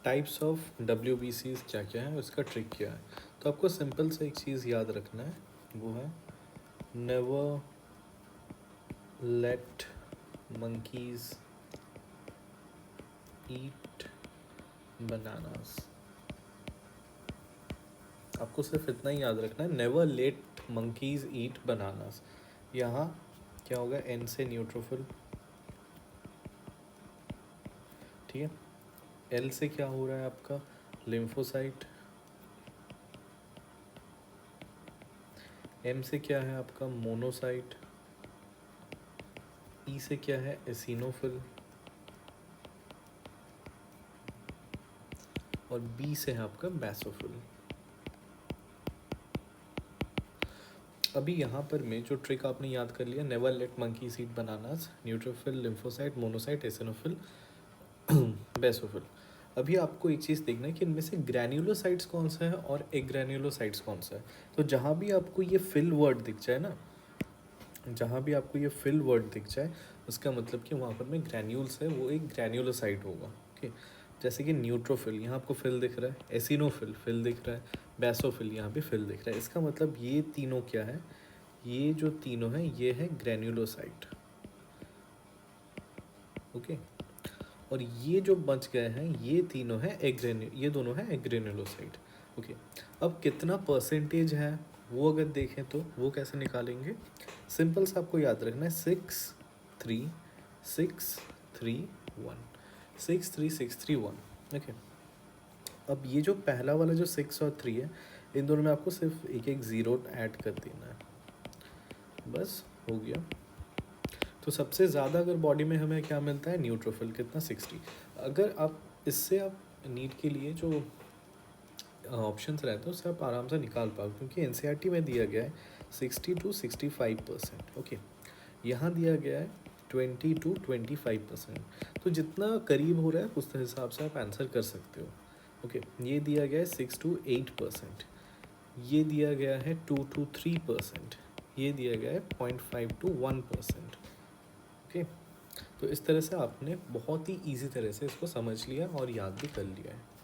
Types of WBCs क्या क्या है, उसका ट्रिक क्या है। तो आपको सिंपल से एक चीज़ याद रखना है, वो है नेवर लेट monkeys ईट बनानास। आपको सिर्फ इतना ही याद रखना है, नेवर लेट मंकीज ईट बनानास। यहाँ क्या होगा, एन से न्यूट्रोफिल, ठीक है। एल से क्या हो रहा है आपका, लिम्फोसाइट। एम से क्या है आपका, मोनोसाइट। ई से क्या है, एसिनोफिल। और बी से है आपका बैसोफिल। अभी यहाँ पर में जो ट्रिक आपने याद कर लिया, never let monkey eat bananas, neutrophil, lymphocyte, monocyte, eosinophil, basophil. अभी आपको एक चीज़ देखना है कि इनमें से ग्रैन्युलोसाइट्स कौन सा है और एग्रैन्युलोसाइट्स कौन सा है। तो जहाँ भी आपको ये फिल वर्ड दिख जाए ना, जहाँ भी आपको ये फिल वर्ड दिख जाए, उसका मतलब कि वहाँ पर में ग्रैन्यूल्स है, वो एक ग्रैन्युलोसाइट होगा। ओके, जैसे कि न्यूट्रोफिल, यहाँ आपको फिल दिख रहा है, एसिनोफिल फिल दिख रहा है, बैसोफिल यहाँ पे फिल दिख रहा है। इसका मतलब ये तीनों क्या है, ये जो तीनों हैं ये है ग्रैन्युलोसाइट। ओके, और ये जो बच गए हैं ये तीनों हैं ये दोनों हैं एग्रेनुलोसाइट। ओके, अब कितना परसेंटेज है वो अगर देखें तो वो कैसे निकालेंगे, सिंपल सा आपको याद रखना है, 6 3 6 3 1, 6 3 6 3 1। ओके, अब ये जो पहला वाला जो 6 और 3 है, इन दोनों में आपको सिर्फ एक एक ज़ीरो ऐड कर देना है, बस हो गया। तो सबसे ज़्यादा अगर बॉडी में हमें क्या मिलता है, न्यूट्रोफिल, कितना, 60। अगर आप इससे आप नीट के लिए जो ऑप्शंस रहते हैं उससे आप आराम से निकाल पाओ, क्योंकि एनसीईआरटी में दिया गया है 60 to 65%। ओके, यहाँ दिया गया है 20 to 25%। तो जितना करीब हो रहा है उस हिसाब से आप आंसर कर सकते हो। ओके, ये दिया गया है 6 to 8%, ये दिया गया है 2 to 3%, ये दिया गया है 0.5 to 1%। ओके, तो इस तरह से आपने बहुत ही ईजी तरह से इसको समझ लिया और याद भी कर लिया है।